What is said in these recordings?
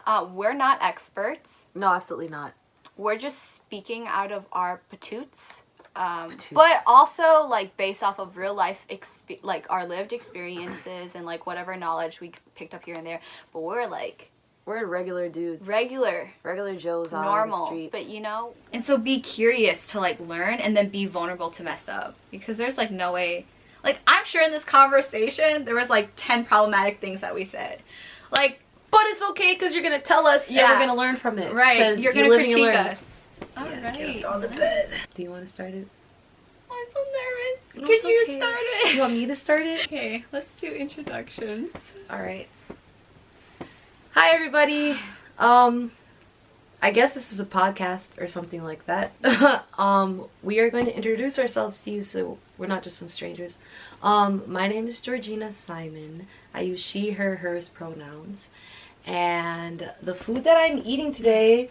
We're not experts. No, absolutely not. We're just speaking out of our patoots. But also, like, based off of real life, like, our lived experiences and, like, whatever knowledge we picked up here and there. But we're regular dudes. Regular Joes on normal, the streets. but, you know. And so be curious to, like, learn and then be vulnerable to mess up. Because there's, like, no way. Like, I'm sure in this conversation, there was, like, 10 problematic things that we said. Like, but it's okay because you're going to tell us and we're going to learn from it. Right. You're going to critique us. All right. Get up on the bed. Do you want to start it? I'm so nervous. No, Can you start it? You want me to start it? Okay, let's do introductions. All right. Hi, everybody. I guess this is a podcast or something like that. We are going to introduce ourselves to you so we're not just some strangers. My name is Georgina Simon. I use she, her, hers pronouns. And the food that I'm eating today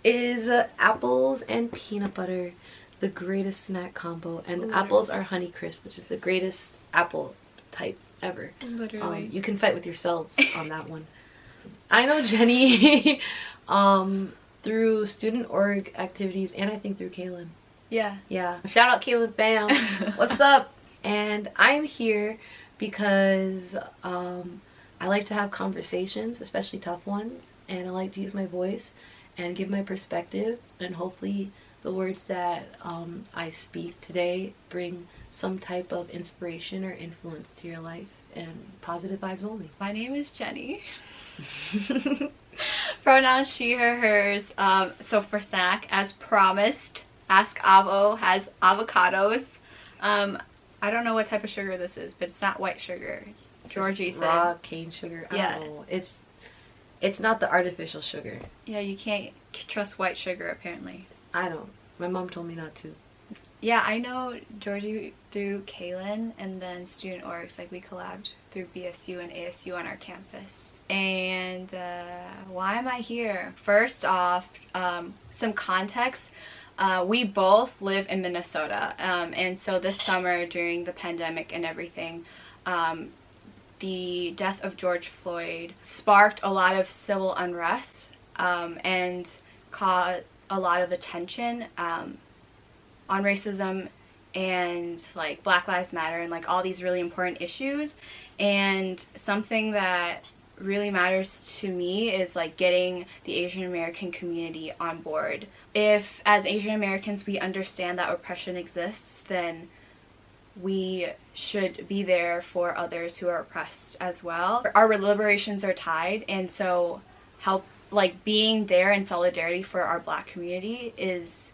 is apples and peanut butter, the greatest snack combo. And the apples are Honey Crisp, which is the greatest apple type ever. Literally. You can fight with yourselves on that one. I know Jenny through student org activities, and I think through Kaylin. Yeah. Shout out Kaylin, bam. What's up? And I'm here because I like to have conversations, especially tough ones, and I like to use my voice and give my perspective, and hopefully the words that I speak today bring some type of inspiration or influence to your life, and positive vibes only. My name is Jenny. Pronouns she, her, hers. So for snack, as promised, Askadvo has avocados. I don't know what type of sugar this is, but it's not white sugar. Georgie said raw cane sugar. I don't know. It's not the artificial sugar. Yeah, you can't trust white sugar apparently. I don't. My mom told me not to. Yeah, I know Georgie through Kaylin, and then student orgs, like we collabed through BSU and ASU on our campus. And why am I here? First off, some context. We both live in Minnesota, and so this summer during the pandemic and everything, the death of George Floyd sparked a lot of civil unrest and caught a lot of attention on racism and like Black Lives Matter and like all these really important issues. And something that really matters to me is like getting the Asian American community on board. If as Asian Americans we understand that oppression exists, then we should be there for others who are oppressed as well. Our liberations are tied, and so being there in solidarity for our Black community is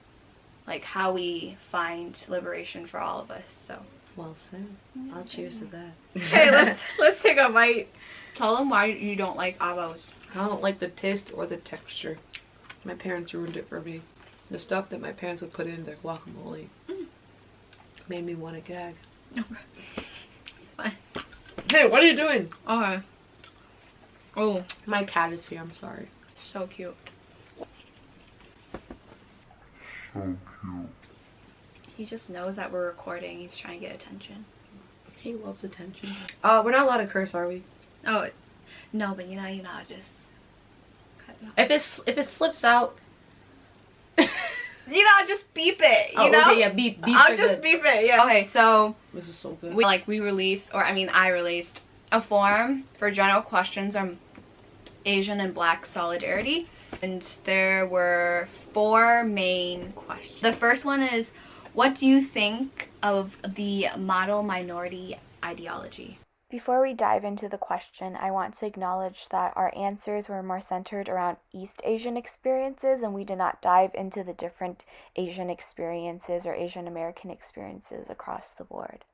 like how we find liberation for all of us. So well said. I'll cheers to that. Okay, let's take a bite. Tell them why you don't like avos. I don't like the taste or the texture. My parents ruined it for me. The stuff that my parents would put in their guacamole made me want to gag. Fine. Hey, what are you doing? Okay. Oh, my cat is here. I'm sorry. So cute. He just knows that we're recording. He's trying to get attention. He loves attention. We're not allowed to curse, are we? Oh, no, but you know, just cut it off. If it slips out, you know, just beep it. You know? Okay, yeah, beep. I'll just beep it. Yeah. Okay, so this is so good. I released a form for general questions on Asian and Black solidarity, and there were 4 main questions. The first one is, what do you think of the model minority ideology? Before we dive into the question, I want to acknowledge that our answers were more centered around East Asian experiences, and we did not dive into the different Asian experiences or Asian American experiences across the board.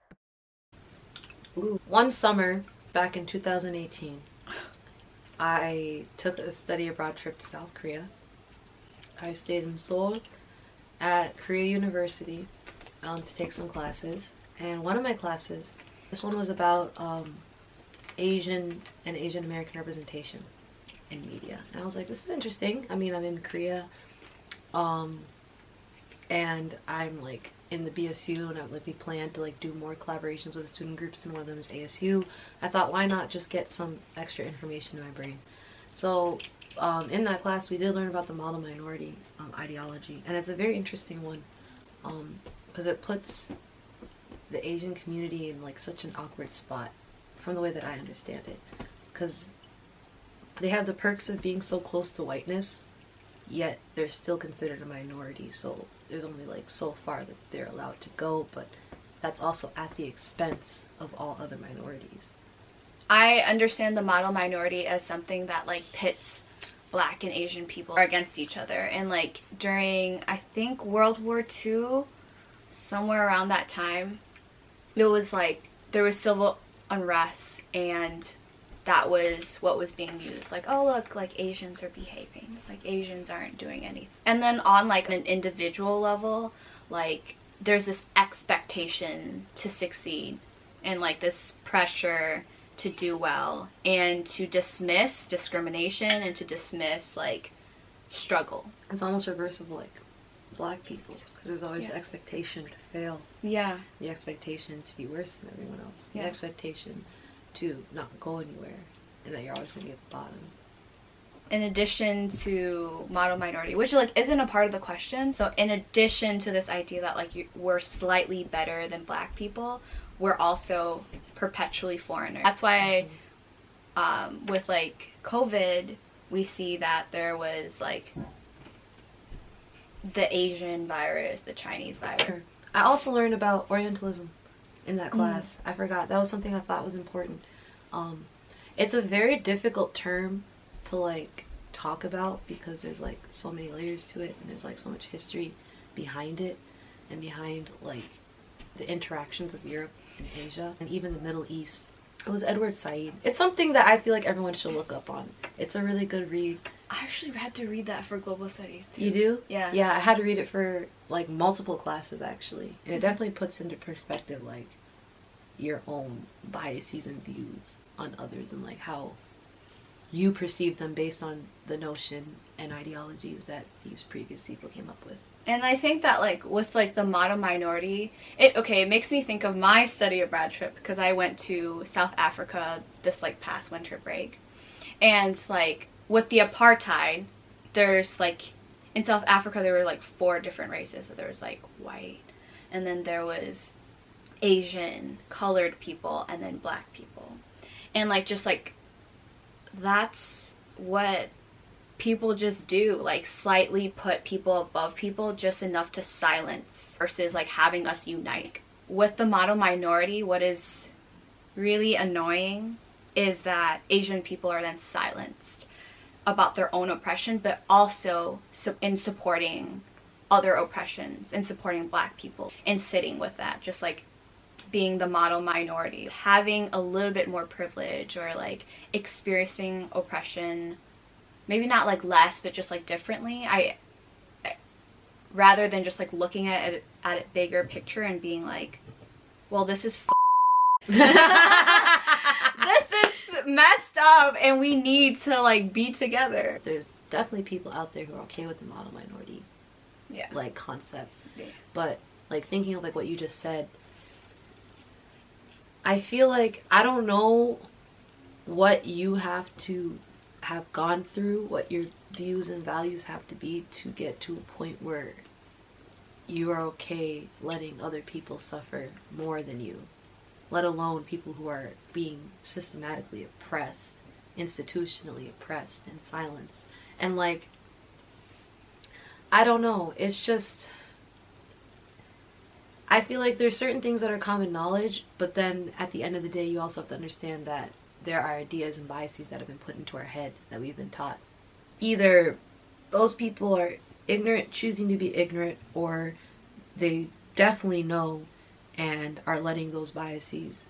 Ooh. One summer back in 2018, I took a study abroad trip to South Korea. I stayed in Seoul at Korea University to take some classes, and one of my classes, this one was about Asian and Asian American representation in media. And I was like, this is interesting. I mean, I'm in Korea, and I'm like in the BSU, and we plan to like do more collaborations with the student groups, and one of them is ASU. I thought, why not just get some extra information in my brain? So in that class we did learn about the model minority ideology, and it's a very interesting one, because it puts the Asian community in like such an awkward spot from the way that I understand it, because they have the perks of being so close to whiteness, yet they're still considered a minority, so there's only like so far that they're allowed to go, but that's also at the expense of all other minorities. I understand the model minority as something that like pits Black and Asian people against each other, and like during, I think, World War II, somewhere around that time, it was like there was civil unrest, and that was what was being used. Like, oh look, like Asians are behaving, like Asians aren't doing anything. And then on like an individual level, like there's this expectation to succeed and like this pressure to do well and to dismiss discrimination and to dismiss like struggle. It's almost reverse of like Black people, because there's always the expectation to fail. Yeah. The expectation to be worse than everyone else. Yeah. The expectation to not go anywhere, and that you're always going to be at the bottom. In addition to model minority, which like isn't a part of the question, so in addition to this idea that like we're slightly better than Black people, we're also perpetually foreigners. That's why with like COVID, we see that there was like the Asian virus, the Chinese virus. I also learned about Orientalism in that class. I forgot. That was something I thought was important. It's a very difficult term to like talk about, because there's like so many layers to it, and there's like so much history behind it, and behind like the interactions of Europe and Asia and even the Middle East. It was Edward Said. It's something that I feel like everyone should look up on. It's a really good read. I actually had to read that for global studies too. You do? Yeah. Yeah, I had to read it for like multiple classes actually. And it definitely puts into perspective like your own biases and views on others, and like how you perceive them based on the notion and ideologies that these previous people came up with. And I think that like with like the model minority, it makes me think of my study abroad trip, because I went to South Africa this like past winter break. And like with the apartheid, there's like in South Africa there were like 4 different races. So there was like white, and then there was Asian, colored people, and then Black people. And like just like that's what people just do, like slightly put people above people just enough to silence, versus like having us unite. With the model minority, what is really annoying is that Asian people are then silenced about their own oppression, but also in supporting other oppressions and supporting Black people and sitting with that, just like being the model minority, having a little bit more privilege, or like experiencing oppression, maybe not like less, but just like differently. I rather than just like looking at it bigger picture and being like, well, this is this is messed up, and we need to like be together. There's definitely people out there who are okay with the model minority like concept. But like thinking of like what you just said, I feel like I don't know what you have to have gone through, what your views and values have to be to get to a point where you are okay letting other people suffer more than you, let alone people who are being systematically oppressed, institutionally oppressed and silenced. And like, I don't know, it's just, I feel like there's certain things that are common knowledge, but then at the end of the day you also have to understand that there are ideas and biases that have been put into our head that we've been taught. Either those people are ignorant, choosing to be ignorant, or they definitely know and are letting those biases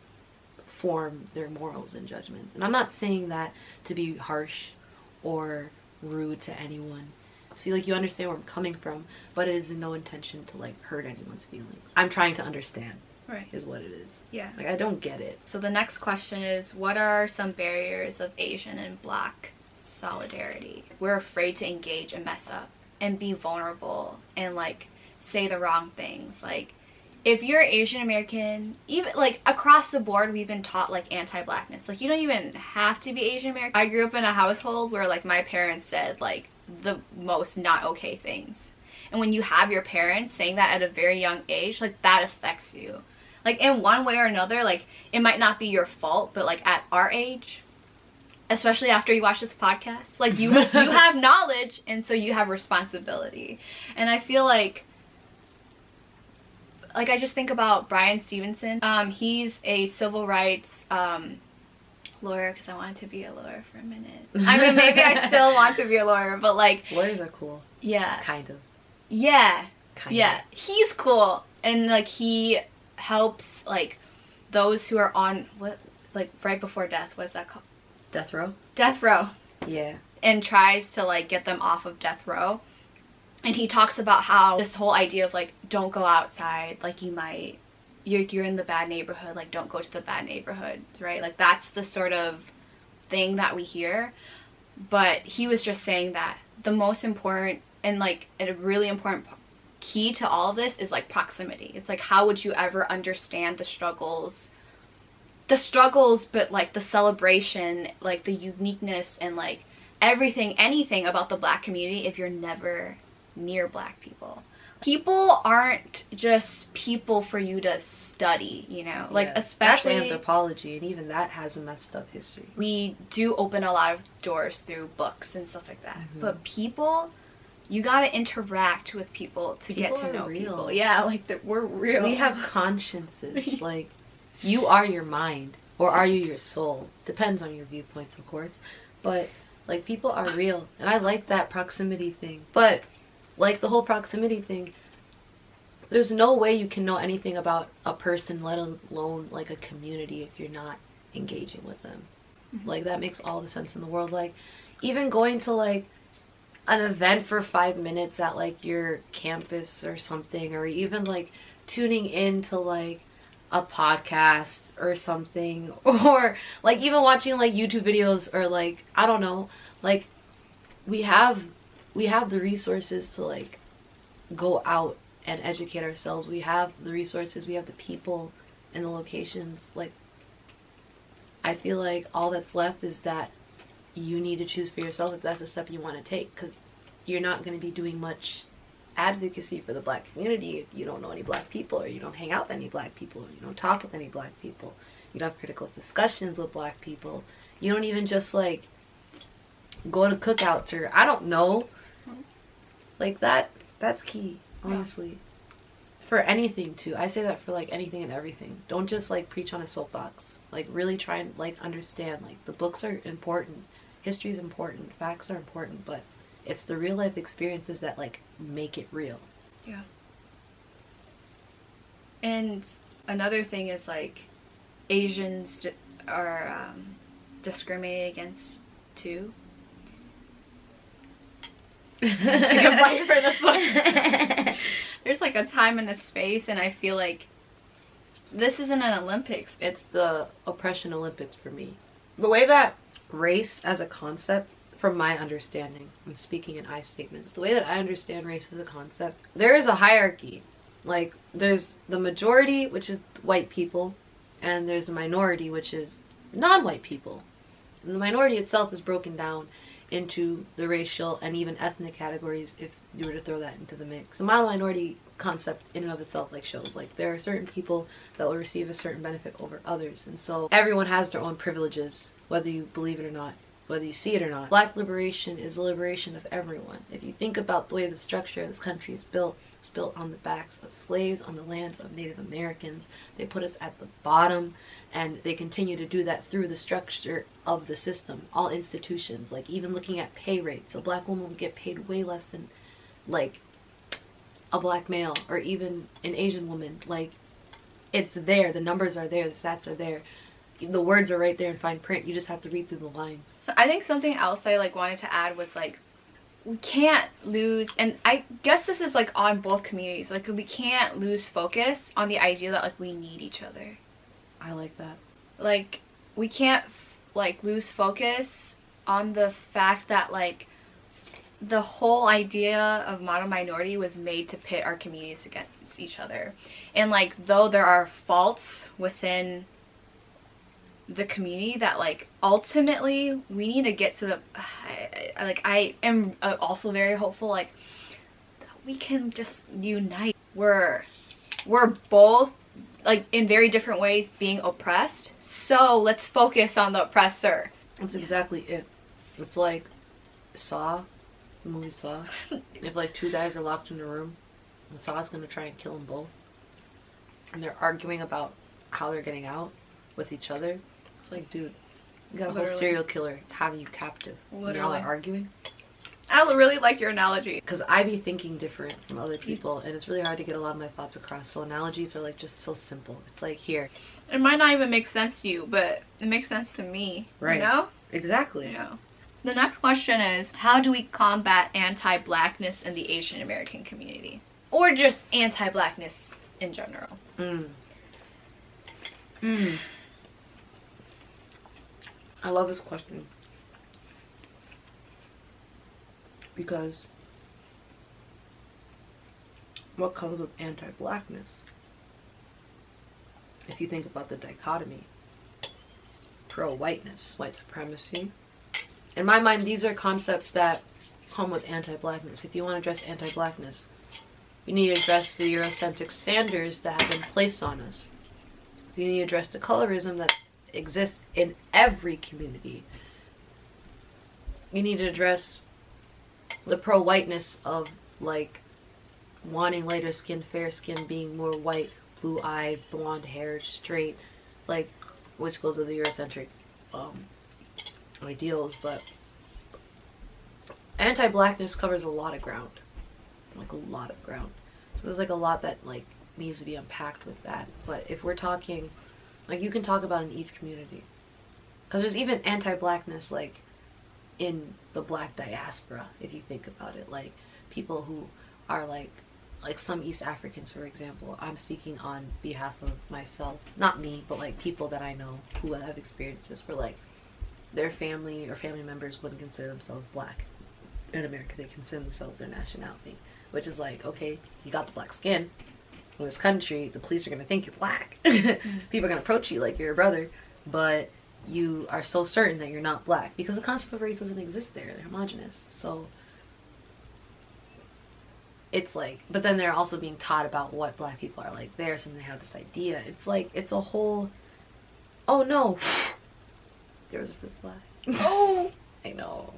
form their morals and judgments. And I'm not saying that to be harsh or rude to anyone. See, like, you understand where I'm coming from, but it is in no intention to like hurt anyone's feelings. I'm trying to understand. Right. Is what it is. Yeah. Like, I don't get it. So the next question is, what are some barriers of Asian and Black solidarity? We're afraid to engage and mess up and be vulnerable and like say the wrong things. Like, if you're Asian American, even like across the board, we've been taught like anti-blackness. Like you don't even have to be Asian American. I grew up in a household where like my parents said like the most not okay things. And when you have your parents saying that at a very young age, like that affects you. Like in one way or another, like it might not be your fault, but like at our age, especially after you watch this podcast, like you have knowledge, and so you have responsibility. And I feel like I just think about Bryan Stevenson. He's a civil rights lawyer, because I wanted to be a lawyer for a minute. I mean, maybe I still want to be a lawyer, but like lawyers are cool. Yeah. Kind of. Yeah. Kind yeah. of. He's cool, and like he helps like those who are on what like right before death. What's that called? Death row. Death row. Yeah. And tries to like get them off of death row. And he talks about how this whole idea of like don't go outside, like you're in the bad neighborhood, like don't go to the bad neighborhood, right? Like that's the sort of thing that we hear. But he was just saying that the most important and like a really important key to all of this is like proximity. It's like how would you ever understand the struggles, but like the celebration, like the uniqueness and like anything about the Black community if you're never near Black people. People aren't just people for you to study, you know, like especially that's anthropology, and even that has a messed up history. We do open a lot of doors through books and stuff like that, but people, you gotta interact with people to get to know people. Yeah, like we're real. We have consciences. Like you are your mind, or are you your soul? Depends on your viewpoints, of course, but like people are real, and I like that proximity thing. But like the whole proximity thing, there's no way you can know anything about a person, let alone like a community, if you're not engaging with them. Like that makes all the sense in the world. Like even going to like an event for 5 minutes at like your campus or something, or even like tuning into like a podcast or something, or like even watching like YouTube videos, or like I don't know, like we have the resources to like go out and educate ourselves. We have the resources, we have the people and the locations. Like I feel like all that's left is that you need to choose for yourself if that's a step you want to take, because you're not going to be doing much advocacy for the Black community if you don't know any Black people, or you don't hang out with any Black people, or you don't talk with any Black people, you don't have critical discussions with Black people, you don't even just like go to cookouts, or I don't know, like that's key, honestly. For anything too. I say that for like anything and everything. Don't just like preach on a soapbox. Like really try and like understand, like the books are important, history is important, facts are important, but it's the real life experiences that like make it real. Yeah. And another thing is like Asians are discriminated against too. Take a bite for this one. There's like a time and a space, and I feel like this isn't an Olympics. It's the oppression Olympics for me. The way that race as a concept, from my understanding, I'm speaking in I statements, the way that I understand race as a concept, there is a hierarchy. Like there's the majority, which is white people, and there's the minority, which is non-white people. And the minority itself is broken down into the racial and even ethnic categories if you were to throw that into the mix. The minority concept in and of itself like shows like there are certain people that will receive a certain benefit over others, and so everyone has their own privileges, whether you believe it or not, whether you see it or not. Black liberation is the liberation of everyone. If you think about the way the structure of this country is built, it's built on the backs of slaves, on the lands of Native Americans. They put us at the bottom, and they continue to do that through the structure of the system, all institutions. Like even looking at pay rates, a Black woman would get paid way less than like a Black male, or even an Asian woman. Like it's there, the numbers are there, the stats are there, the words are right there in fine print. You just have to read through the lines. So I think something else I like wanted to add was like we can't lose, and I guess this is like on both communities, like we can't lose focus on the idea that like we need each other. I like that. Like we can't like lose focus on the fact that like the whole idea of model minority was made to pit our communities against each other. And like, though there are faults within the community, that like ultimately we need to get to the I am also very hopeful like that we can just unite. We're both like in very different ways being oppressed, so let's focus on the oppressor. That's exactly it. It's like Saw, the movie Saw. If like two guys are locked in a room and Saw's gonna try and kill them both, and they're arguing about how they're getting out with each other, it's like, dude, you got a whole serial killer having you captive. Literally. Y'all are arguing. I really like your analogy. Because I be thinking different from other people, and it's really hard to get a lot of my thoughts across. So analogies are like just so simple. It's like, here. It might not even make sense to you, but it makes sense to me. Right. You know? Exactly. Yeah. The next question is, how do we combat anti-blackness in the Asian American community? Or just anti-blackness in general? I love this question. Because what comes with anti-blackness? If you think about the dichotomy, pro-whiteness, white supremacy. In my mind, these are concepts that come with anti-blackness. If you want to address anti-blackness, you need to address the Eurocentric standards that have been placed on us. You need to address the colorism that exists in every community. You need to address the pro-whiteness of like wanting lighter skin, fair skin, being more white, blue eye, blonde hair, straight, like, which goes with the Eurocentric ideals. But anti-blackness covers a lot of ground, like a lot of ground. So there's like a lot that like needs to be unpacked with that. But if we're talking, like, you can talk about in each community, because there's even anti-blackness like in the black diaspora, if you think about it, like people who are like some East Africans, for example. I'm speaking on behalf of myself, not me, but like people that I know who have experienced this, where like their family or family members wouldn't consider themselves black. In America, they consider themselves their nationality, which is like, okay, you got the black skin. In this country, the police are going to think you're black. People are going to approach you like you're a brother, but you are so certain that you're not black because the concept of race doesn't exist there. They're homogenous. So it's like, but then they're also being taught about what black people are like there, so they have this idea. It's like, it's a whole, oh no, there was a fruit fly. Oh! I know.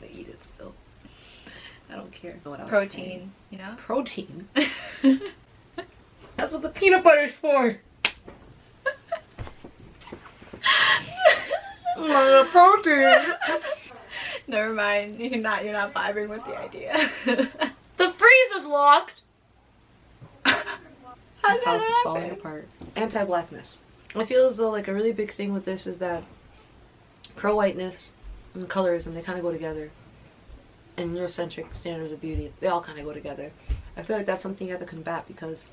They eat it still. I don't care. What I was Protein, saying. you know? Protein? That's what the peanut butter's for. Protein. Never mind. You're not vibing with the idea. The freezer's locked. This house is falling apart. Anti-blackness. I feel as though like a really big thing with this is that pro-whiteness and colorism, they kind of go together. And Eurocentric standards of beauty, they all kind of go together. I feel like that's something you have to combat because,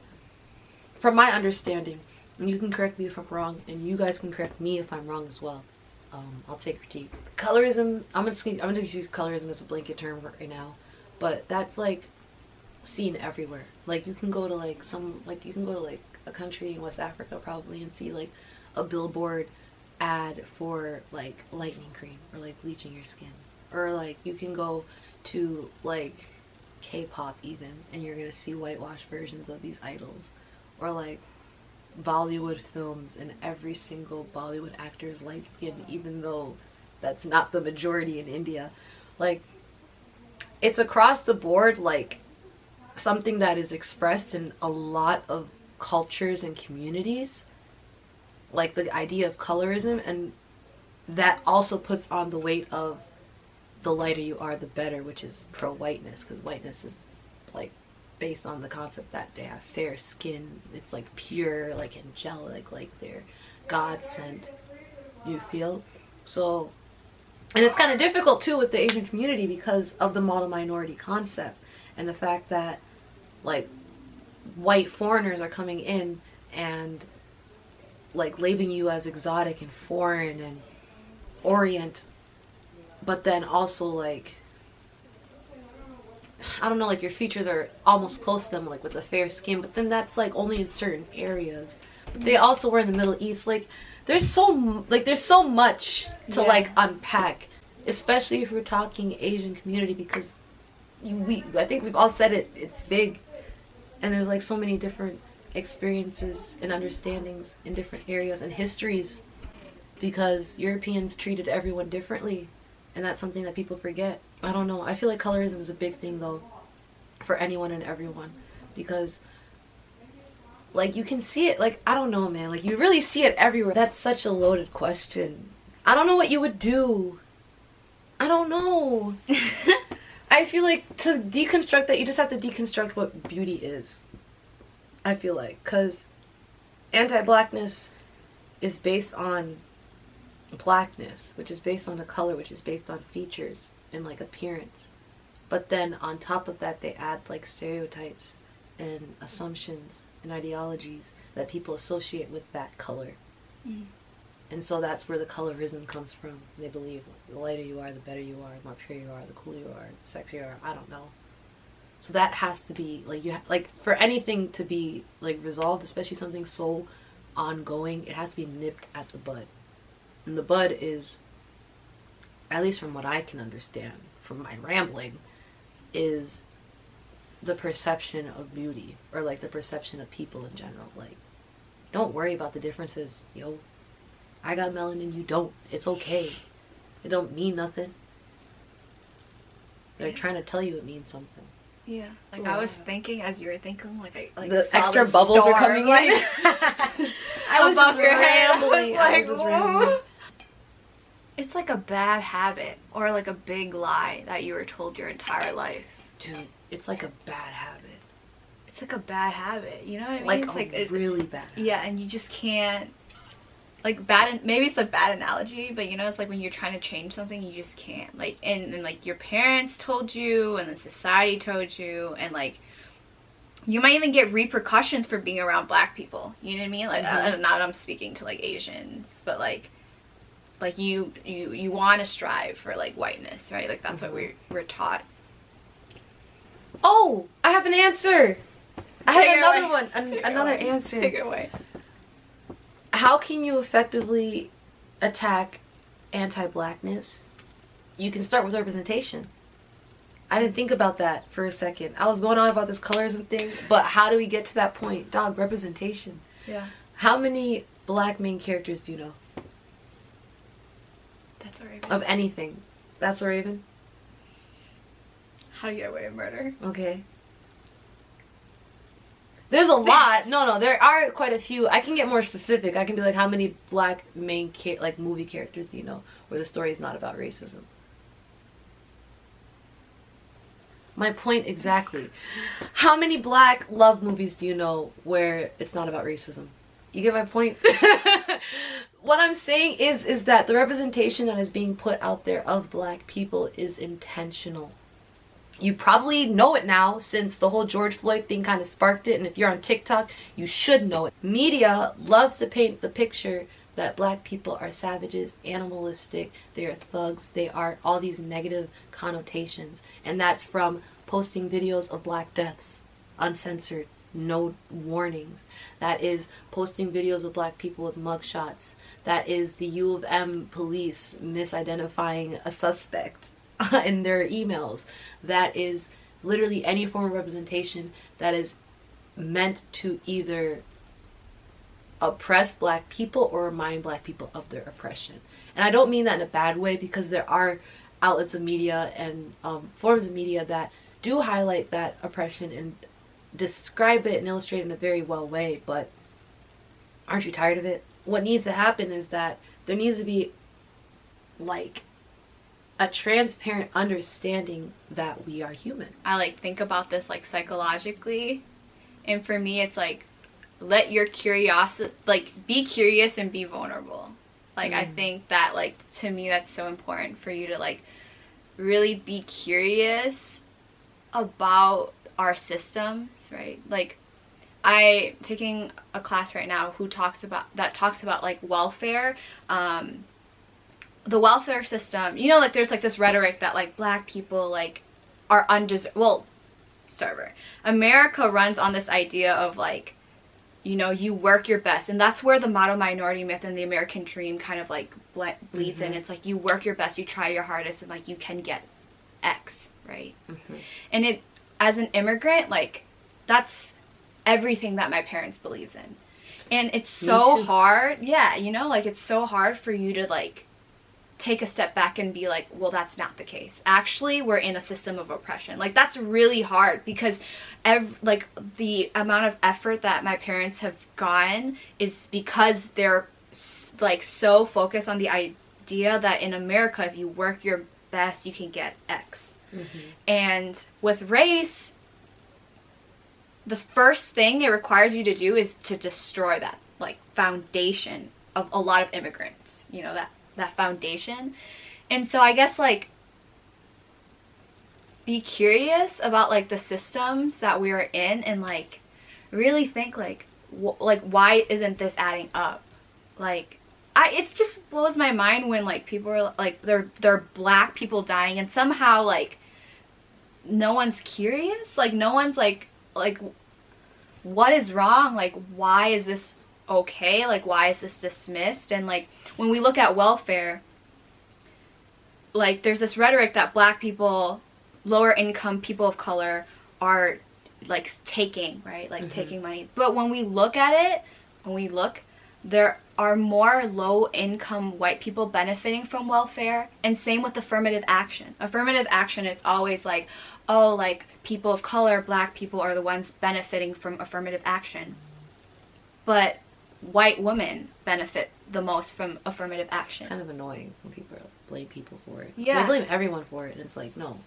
from my understanding, and you can correct me if I'm wrong, and you guys can correct me if I'm wrong as well. I'll take critique. Colorism, I'm gonna use colorism as a blanket term right now, but that's like seen everywhere. Like you can go to like a country in West Africa probably and see like a billboard ad for like lightening cream or like bleaching your skin, or like you can go to like K-pop even and you're gonna see whitewashed versions of these idols, or like Bollywood films and every single Bollywood actor is light skinned even though that's not the majority in India. Like it's across the board, like something that is expressed in a lot of cultures and communities, like the idea of colorism, and that also puts on the weight of the lighter you are the better, which is pro-whiteness, because whiteness is like based on the concept that they have fair skin, it's like pure, like angelic, like they're God sent, you feel? So, and it's kind of difficult too with the Asian community because of the model minority concept and the fact that like white foreigners are coming in and like labeling you as exotic and foreign and orient, but then also like I don't know, like your features are almost close to them, like with the fair skin, but then that's like only in certain areas. But they also were in the Middle East. Like there's so much to like unpack, especially if we're talking Asian community, because I think we've all said it, it's big, and there's like so many different experiences and understandings in different areas and histories, because Europeans treated everyone differently, and that's something that people forget. I don't know, I feel like colorism is a big thing though for anyone and everyone, because like you can see it, like I don't know, man, like you really see it everywhere. That's such a loaded question. I don't know what you would do. I don't know. I feel like to deconstruct that, you just have to deconstruct what beauty is. I feel like, because anti-blackness is based on blackness, which is based on the color, which is based on features and like appearance. But then on top of that, they add like stereotypes and assumptions and ideologies that people associate with that color. Mm. And so that's where the colorism comes from. They believe the lighter you are, the better you are, the more pure you are, the cooler you are, the sexier you are. I don't know. So that has to be like, like for anything to be like resolved, especially something so ongoing, it has to be nipped at the bud. And the bud is, at least from what I can understand from my rambling, is the perception of beauty, or like the perception of people in general. Like, don't worry about the differences. Yo, I got melanin, you don't. It's okay. It don't mean nothing. They're trying to tell you it means something. Yeah. Like I was thinking as you were thinking, like I the extra bubbles storm, are coming like, in. I was above your head. I was just rambling. It's like a bad habit, or like a big lie that you were told your entire life. Dude, it's like a bad habit. It's like a bad habit, you know what I mean? Like it's like a really bad habit. Yeah, and you just can't, like maybe it's a bad analogy, but you know, it's like when you're trying to change something, you just can't. Like, and like your parents told you, and the society told you, and like, you might even get repercussions for being around black people, you know what I mean? Like, not that I'm speaking to like Asians, but like you want to strive for like whiteness, right? Like that's what we're taught. Oh, I have an answer. I have another one. Another away. Answer. Take it away. How can you effectively attack anti-blackness? You can start with representation. I didn't think about that for a second. I was going on about this colorism thing, but how do we get to that point? Dog, representation. Yeah. How many black main characters do you know? That's a Raven. Of anything. That's a Raven? How to Get Away with Murder. Okay. There's a lot. No, there are quite a few. I can get more specific. I can be like, how many black main like movie characters do you know where the story is not about racism? My point exactly. How many black love movies do you know where it's not about racism? You get my point? What I'm saying is that the representation that is being put out there of black people is intentional. You probably know it now since the whole George Floyd thing kind of sparked it, and if you're on TikTok, you should know it. Media loves to paint the picture that black people are savages, animalistic, they are thugs, they are all these negative connotations. And that's from posting videos of black deaths, uncensored, no warnings. That is posting videos of black people with mugshots. That is the U.of.M. police misidentifying a suspect in their emails. That is literally any form of representation that is meant to either oppress black people or remind black people of their oppression. And I don't mean that in a bad way, because there are outlets of media and forms of media that do highlight that oppression and describe it and illustrate it in a very well way, but aren't you tired of it? What needs to happen is that there needs to be like a transparent understanding that we are human. I like think about this like psychologically, and for me it's like, let your curiosity, like be curious and be vulnerable. Like I think that like to me that's so important for you to like really be curious about our systems, right? Like I'm taking a class right now who talks about like welfare, the welfare system. You know, like there's like this rhetoric that like black people like are undeserved. Well, starter. America runs on this idea of like, you know, you work your best, and that's where the model minority myth and the American dream kind of like bleeds in. It's like you work your best, you try your hardest, and like you can get X, right? And it, as an immigrant, like that's everything that my parents believes in, and it's so hard. Yeah, you know, like it's so hard for you to like take a step back and be like, well, that's not the case. Actually, we're in a system of oppression. Like that's really hard because like the amount of effort that my parents have gone is because they're like so focused on the idea that in America, if you work your best, you can get X. And with race, the first thing it requires you to do is to destroy that like foundation of a lot of immigrants, you know, that foundation. And so I guess like be curious about like the systems that we are in and like really think like like why isn't this adding up? Like it just blows my mind when like people are like they're black people dying and somehow like no one's curious, like no one's like what is wrong, like why is this okay, like why is this dismissed? And like when we look at welfare, like there's this rhetoric that black people, lower income people of color are like taking, right, like taking money. But when we look at it, there are more low income white people benefiting from welfare, and same with affirmative action. Affirmative action, it's always like, oh, like people of color, black people are the ones benefiting from affirmative action, but white women benefit the most from affirmative action. Kind of annoying when people blame people for it. Yeah. So they blame everyone for it, and it's like, no,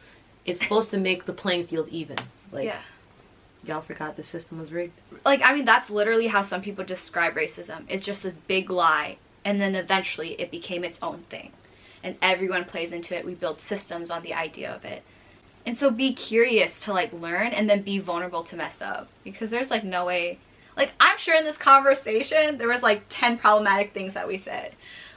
it's supposed to make the playing field even. Like, yeah. Y'all forgot the system was rigged. Like, I mean, that's literally how some people describe racism. It's just a big lie, and then eventually it became its own thing, and everyone plays into it. We build systems on the idea of it. And so be curious to like learn, and then be vulnerable to mess up, because there's like no way. Like, I'm sure in this conversation there was like 10 problematic things that we said,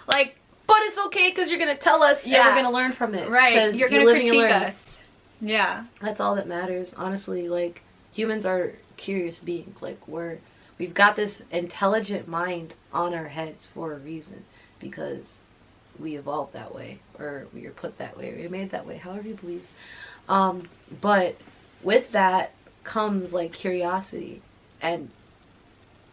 like, but it's okay because you're gonna tell us, and we're gonna learn from it, right? You're gonna critique us. Yeah, that's all that matters, honestly. Like, humans are curious beings. Like, we've got this intelligent mind on our heads for a reason, because we evolved that way, or we were put that way, or we were made that way, however you believe. But with that comes like curiosity, and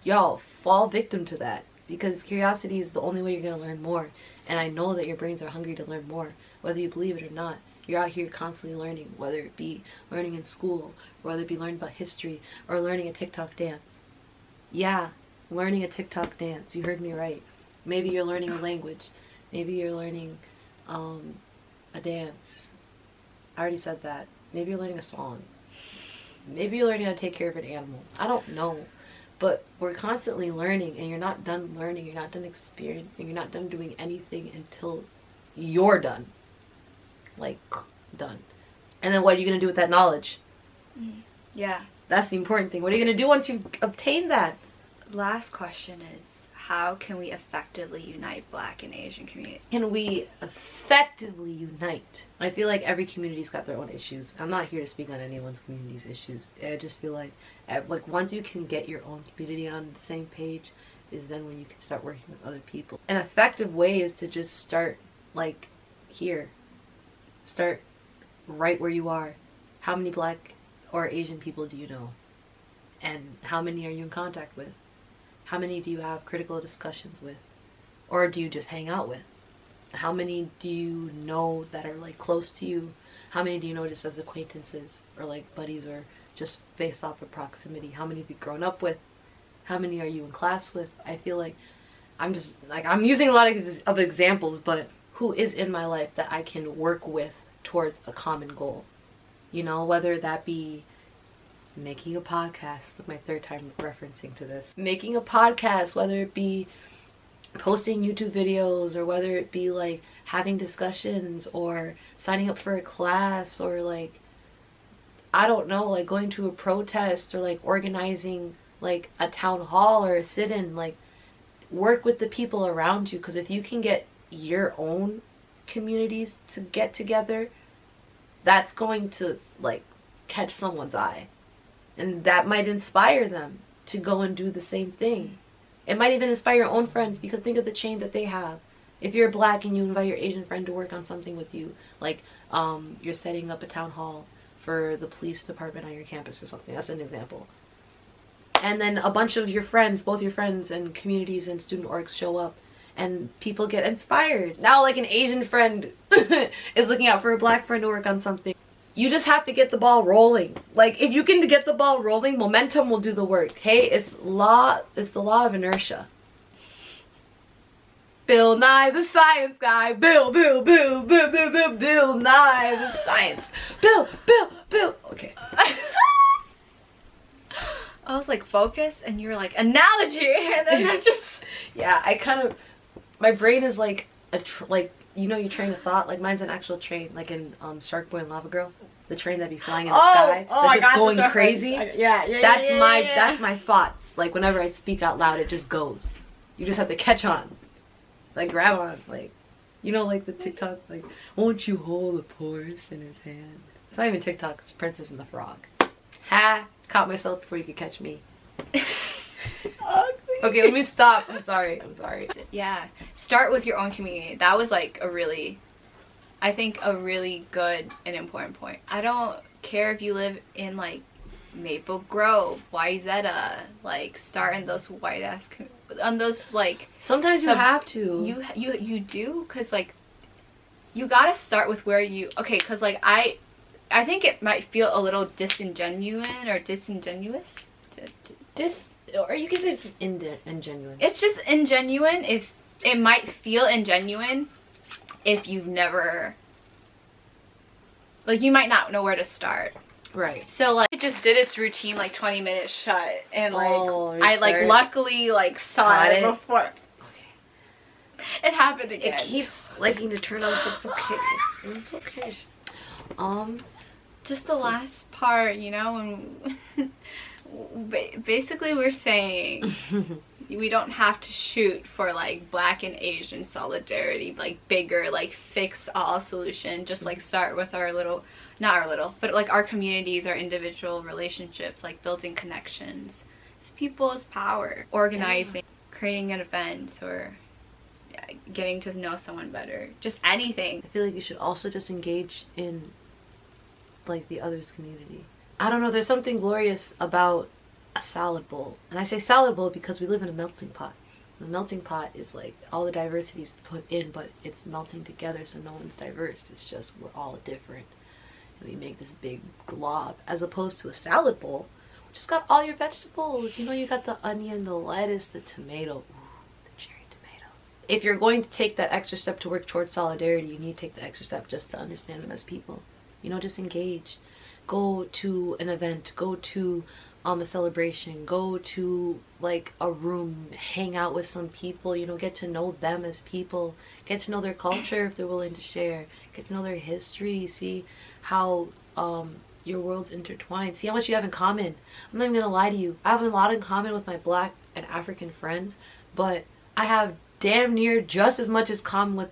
y'all fall victim to that, because curiosity is the only way you're going to learn more. And I know that your brains are hungry to learn more, whether you believe it or not. You're out here constantly learning, whether it be learning in school, or whether it be learning about history, or learning a TikTok dance. Yeah, learning a TikTok dance. You heard me right. Maybe you're learning a language. Maybe you're learning a dance. I already said that. Maybe you're learning a song. Maybe you're learning how to take care of an animal. I don't know. But we're constantly learning, and you're not done learning. You're not done experiencing. You're not done doing anything until you're done. Like, done. And then what are you going to do with that knowledge? Yeah. That's the important thing. What are you going to do once you've obtained that? Last question is, how can we effectively unite Black and Asian communities? Can we effectively unite? I feel like every community's got their own issues. I'm not here to speak on anyone's community's issues. I just feel like once you can get your own community on the same page is then when you can start working with other people. An effective way is to just start like here. Start right where you are. How many Black or Asian people do you know? And how many are you in contact with? How many do you have critical discussions with? Or do you just hang out with? How many do you know that are like close to you? How many do you know just as acquaintances or like buddies, or just based off of proximity? How many have you grown up with? How many are you in class with? I feel like I'm using a lot of examples, but who is in my life that I can work with towards a common goal? You know, whether that be making a podcast, my third time referencing to this, making a podcast, whether it be posting YouTube videos, or whether it be like having discussions, or signing up for a class, or like, I don't know, like going to a protest, or like organizing like a town hall or a sit-in. Like, work with the people around you, because if you can get your own communities to get together, that's going to like catch someone's eye. And that might inspire them to go and do the same thing. It might even inspire your own friends, because think of the chain that they have. If you're black and you invite your Asian friend to work on something with you, like you're setting up a town hall for the police department on your campus or something. That's an example. And then a bunch of your friends, both your friends and communities and student orgs show up, and people get inspired. Now, like, an Asian friend is looking out for a black friend to work on something. You just have to get the ball rolling. Like, if you can get the ball rolling, momentum will do the work. Hey, it's the law of inertia. Bill Nye the Science Guy. Bill Nye the Science. Bill. Okay. I was like, focus, and you were like, analogy, and then I just... Yeah, I kind of... My brain is like you know, your train of thought. Like, mine's an actual train, like in Shark Boy and Lava Girl, the train that be flying in the sky, that's just going crazy. That's my thoughts. Like, whenever I speak out loud, it just goes. You just have to catch on, like, grab on, like, you know, like the TikTok, like, won't you hold the horse in his hand? It's not even TikTok. It's Princess and the Frog. Ha! Caught myself before you could catch me. Okay, let me stop. I'm sorry. Yeah, start with your own community. That was like I think a really good and important point. I don't care if you live in like Maple Grove, Wyzetta, like start in those white ass on those like. Sometimes you have to. You do, because like you gotta start with where you because like I think it might feel a little disingenuous. Or you can say it's ingenuine. It's just ingenuine. If it might feel ingenuine if you've never, like, you might not know where to start. Right. So like it just did its routine like 20 minutes shut, and like I like luckily like saw it before. Okay. It happened again. It keeps liking to turn on, but it's okay. It's okay. Just the last part, you know, when basically we're saying we don't have to shoot for like black and Asian solidarity, like bigger, like fix all solution. Just like start with but like our communities, our individual relationships, like building connections. It's people's power, organizing, creating an event, or getting to know someone better, just anything. I feel like you should also just engage in like the other's community. I don't know, there's something glorious about a salad bowl. And I say salad bowl because we live in a melting pot. The melting pot is like all the diversity's put in, but it's melting together, so no one's diverse. It's just we're all different. And we make this big glob, as opposed to a salad bowl, which has got all your vegetables. You know, you got the onion, the lettuce, the tomato. Ooh, the cherry tomatoes. If you're going to take that extra step to work towards solidarity, you need to take the extra step just to understand them as people. You know, just engage. Go to an event, go to a celebration, go to like a room, hang out with some people, you know, get to know them as people, get to know their culture if they're willing to share, get to know their history, see how your worlds intertwine, see how much you have in common. I'm not even gonna lie to you, I have a lot in common with my black and African friends, but I have damn near just as much as common with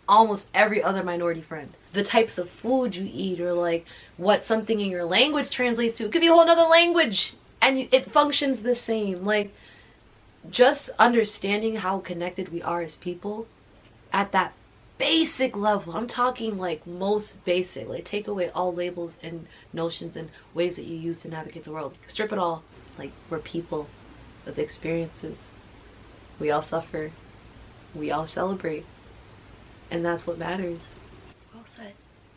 almost every other minority friend. The types of food you eat, or like what something in your language translates to. It could be a whole nother language and it functions the same. Like, just understanding how connected we are as people at that basic level. I'm talking like most basic. Like, take away all labels and notions and ways that you use to navigate the world. Strip it all. Like, we're people with experiences. We all suffer. We all celebrate. And that's what matters. Well said.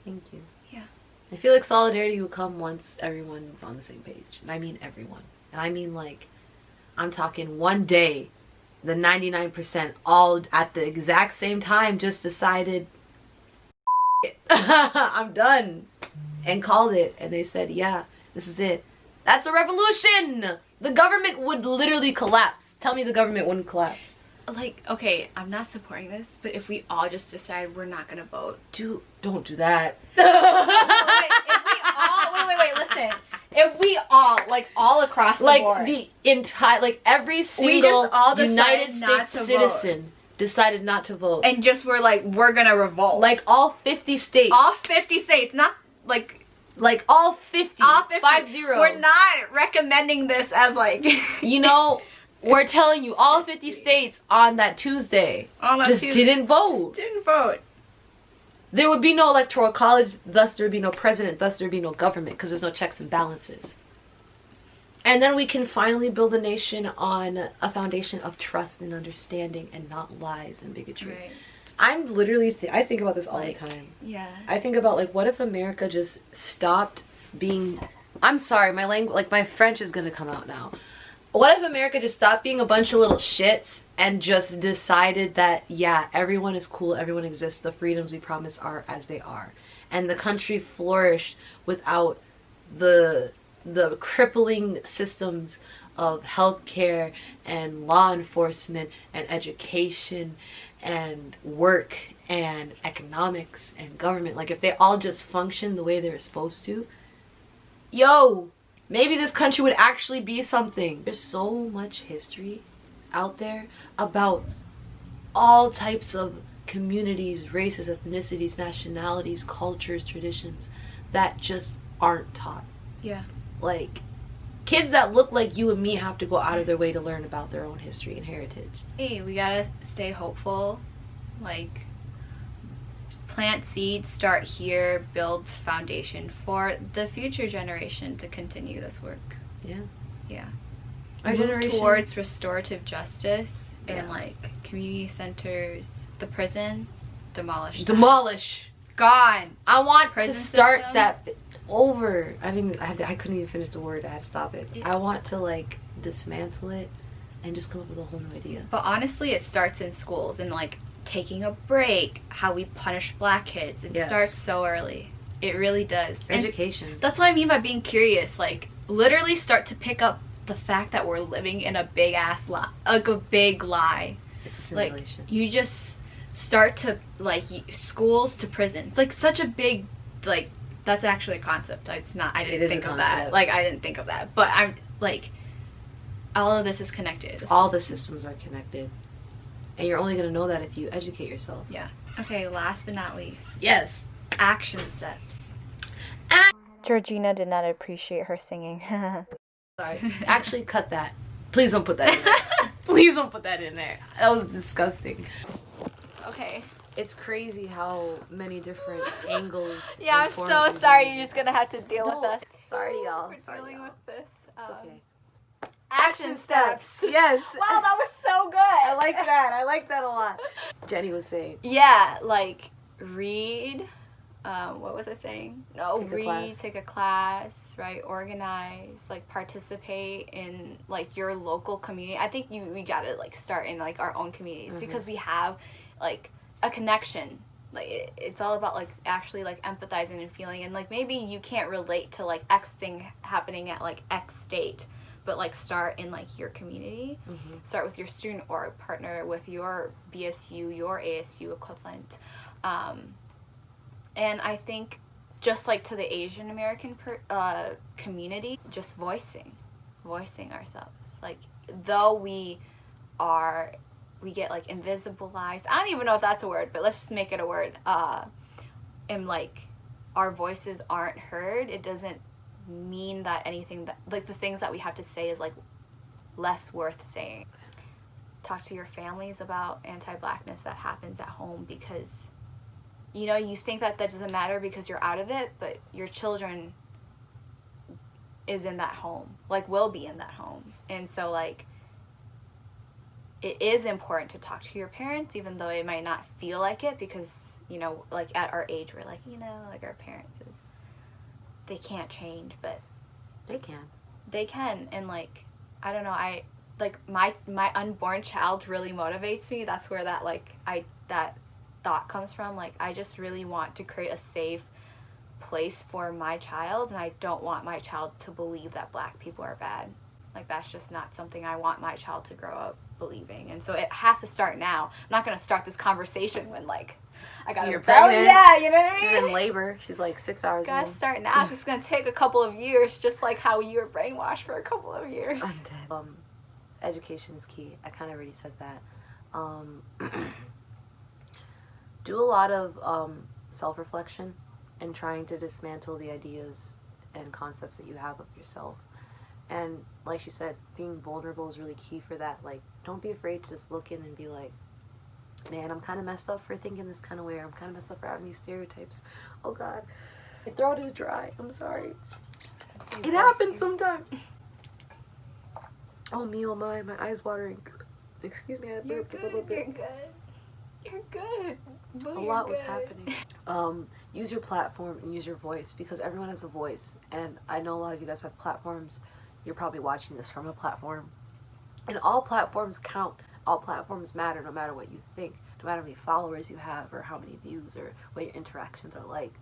Thank you. Yeah. I feel like solidarity will come once everyone's on the same page. And I mean everyone. And I mean, like, I'm talking one day, the 99% all at the exact same time just decided, I'm done. And called it. And they said, yeah, this is it. That's a revolution! The government would literally collapse. Tell me the government wouldn't collapse. Like, okay, I'm not supporting this, but if we all just decide we're not gonna vote. Don't do that. Wait, listen. If we all, like, all across the board. Like, the entire, like, every single United States citizen decided not to vote. And just we're like, we're gonna revolt. Like, all 50 states. All 50 states, not, like, Like all 50. All 50. 50. We're not recommending this as like You know, we're telling you all 50 states on that Tuesday didn't vote. Just didn't vote. There would be no electoral college, thus there would be no president, thus there would be no government, because there's no checks and balances. And then we can finally build a nation on a foundation of trust and understanding and not lies and bigotry. Right. I'm literally, I think about this all the time. Yeah. I think about, like, what if America just stopped being, I'm sorry, my language, like, my French is going to come out now. What if America just stopped being a bunch of little shits and just decided that, yeah, everyone is cool, everyone exists, the freedoms we promise are as they are. And the country flourished without the crippling systems of healthcare and law enforcement and education and work and economics and government. Like, if they all just function the way they're supposed to, yo, maybe this country would actually be something. There's so much history out there about all types of communities, races, ethnicities, nationalities, cultures, traditions that just aren't taught. Yeah. Like, kids that look like you and me have to go out of their way to learn about their own history and heritage. Hey, we gotta stay hopeful. Like, plant seeds, start here, build foundation for the future generation to continue this work. Yeah. Yeah. Our Move generation towards restorative justice Yeah. and like community centers. The prison, demolish. that. demolish. Gone. I want Prison to start system? that over. I couldn't even finish the word. I had to stop it. Yeah. I want to, like, dismantle it and just come up with a whole new idea. But honestly, it starts in schools and like taking a break, how we punish black kids. It Yes. starts so early. It really does. And Education. that's what I mean by being curious. Like, literally start to pick up the fact that we're living in a big ass lie, like a big lie. It's a Like, simulation. you just start to, like, schools to prisons. Like, such a big, like, that's actually a concept. It's not, I It didn't is a think of that. concept. Like, I didn't think of that. But I'm, like, all of this is connected. All the systems are connected. And you're only going to know that if you educate yourself. Yeah. Okay, last but not least, Yes. action steps. Georgina did not appreciate her singing. Sorry. Actually, cut that. Please don't put that in there. Please don't put that in there. That was disgusting. Okay. It's crazy how many different angles. Yeah, I'm and forms so and sorry. things. You're just gonna have to deal with us. Sorry to y'all. We're Sorry to dealing y'all. with this. It's okay. Action steps. Yes. Wow, that was so good. I like that. I like that a lot. Jenny was saying. Yeah, like, read. What was I saying? No, Take a read, class. take a class, right? Organize, like, participate in, like, your local community. I think we gotta, like, start in, like, our own communities because we have, like, a connection. Like, it's all about, like, actually, like, empathizing and feeling. And, like, maybe you can't relate to, like, X thing happening at, like, X state. But, like, start in, like, your community. Start with your student org, partner with your BSU, your ASU equivalent. And I think just, like, to the Asian American community, just voicing ourselves. Like, though we get, like, invisibilized. I don't even know if that's a word, but let's just make it a word. And, like, our voices aren't heard. It doesn't mean that anything that, like, the things that we have to say is, like, less worth saying. Talk to your families about anti-blackness that happens at home, because, you know, you think that doesn't matter because you're out of it, but your children is in that home, like, will be in that home. And so, like, it is important to talk to your parents, even though it might not feel like it, because, you know, like, at our age, we're like, you know, like, our parents they can't change, but They can. they can. And, like, I don't know, I, like, my unborn child really motivates me. That's where that, like, that thought comes from. Like, I just really want to create a safe place for my child, and I don't want my child to believe that black people are bad. Like, that's just not something I want my child to grow up believing. And so it has to start now. I'm not going to start this conversation when, like, I got You're a belly. pregnant. Yeah, you know what I mean? She's in labor. She's like 6 hours Gotta in. start now. It's gonna take a couple of years, just like how you were brainwashed for a couple of years. I'm dead. Education is key. I kind of already said that. Do a lot of self-reflection and trying to dismantle the ideas and concepts that you have of yourself. And like she said, being vulnerable is really key for that. Like, don't be afraid to just look in and be like, man, I'm kind of messed up for thinking this kind of way, or I'm kind of messed up for having these stereotypes. Oh God, my throat is dry. I'm sorry. It happens sometimes. Oh me, oh my eyes watering. Excuse me, I burped a little bit. You're good. Boo, A lot was happening. Use your platform and use your voice, because everyone has a voice, and I know a lot of you guys have platforms. You're probably watching this from a platform, and all platforms count. All platforms matter, no matter what you think, no matter how many followers you have or how many views or what your interactions are like.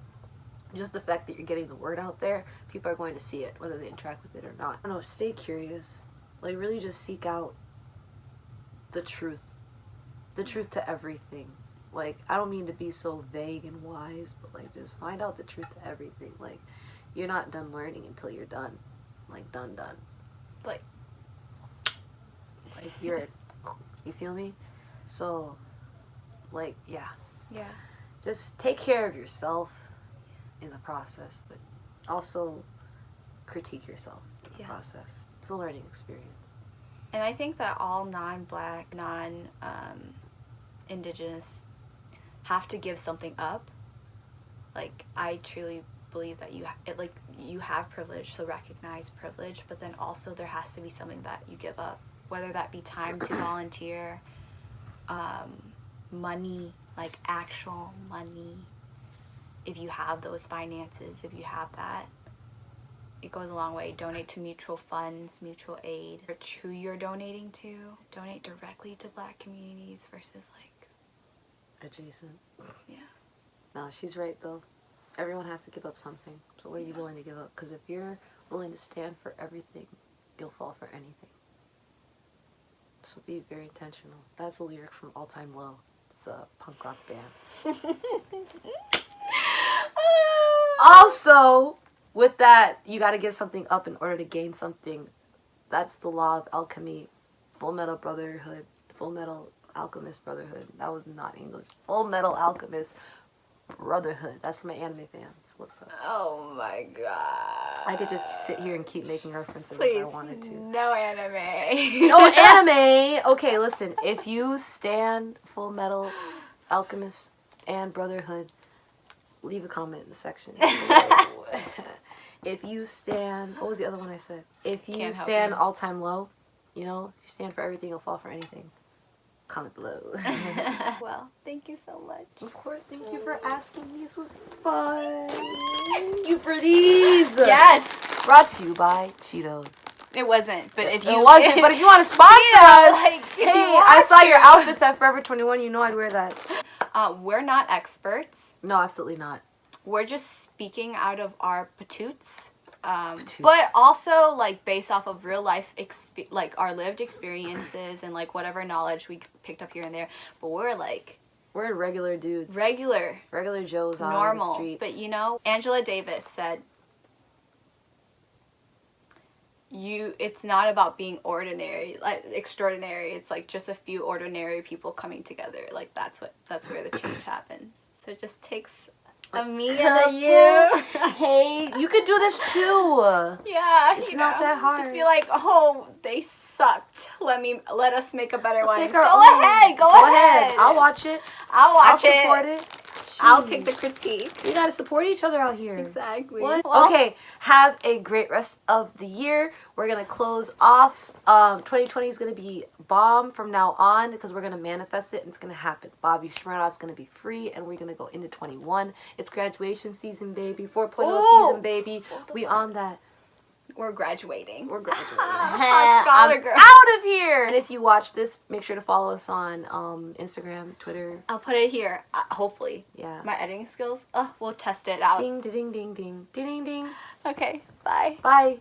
Just the fact that you're getting the word out there, people are going to see it, whether they interact with it or not. I don't know, stay curious. Like, really just seek out the truth to everything. Like, I don't mean to be so vague and wise, but like, just find out the truth to everything. Like, you're not done learning until you're done. Like, done. Like you're, you feel me? So, like, yeah. Just take care of yourself in the process, but also critique yourself in the process. It's a learning experience. And I think that all non-Black, non-Indigenous have to give something up. Like, I truly believe that you have privilege, so recognize privilege, but then also there has to be something that you give up, whether that be time to volunteer, money, like actual money. If you have those finances, if you have that, it goes a long way. Donate to mutual funds, mutual aid, or who you're donating to. Donate directly to Black communities versus like adjacent. Yeah. No, she's right though. Everyone has to give up something. So what are you willing to give up? Because if you're willing to stand for everything, you'll fall for anything. So be very intentional. That's a lyric from All Time Low. It's a punk rock band. Also, with that, you got to give something up in order to gain something. That's the law of alchemy. Full Metal Brotherhood. Full Metal Alchemist Brotherhood. That was not English. Full Metal Alchemist Brotherhood. That's for my anime fans. What's up? Oh my god. I could just sit here and keep making references Please, if I wanted to. no anime. No anime! Okay, listen. If you stand Full Metal Alchemist and Brotherhood, leave a comment in the section. If you stand... What was the other one I said? If you stand All Time Low, you know, if you stand for everything, you'll fall for anything. Comment below. Well, thank you so much. Of course, thank you for asking me. This was fun. Thank you for these. Yes. Brought to you by Cheetos. It wasn't, but if you... It wasn't, but if you want to sponsor us, like, hey, I saw your outfits at Forever 21. You know I'd wear that. We're not experts. No, absolutely not. We're just speaking out of our patoots. But also, like, based off of real life, like, our lived experiences and, like, whatever knowledge we picked up here and there. But we're, like... We're regular dudes. Regular Joes on normal, the streets. But, you know, Angela Davis said, it's not about being ordinary, like, extraordinary. It's, like, just a few ordinary people coming together. Like, that's where the change happens. So it just takes... a me and a you. Hey, you could do this too. Yeah, it's not that hard. Just be like, oh, they sucked. Let us make a better one. Go ahead. I'll watch it. I'll support it. Jeez. I'll take the critique. We gotta support each other out here. Exactly. What? Well, okay, have a great rest of the year. We're gonna close off. 2020 is gonna be bomb from now on because we're gonna manifest it and it's gonna happen. Bobby Shmurdoff's gonna be free and we're gonna go into 21. It's graduation season, baby. 4.0 season, baby. We on that. We're graduating. I'm Scholar girl. out of here. And if you watch this, make sure to follow us on Instagram, Twitter. I'll put it here. Hopefully. Yeah. My editing skills. We'll test it out. Ding, ding, ding, ding, ding, ding, ding. Okay. Bye. Bye.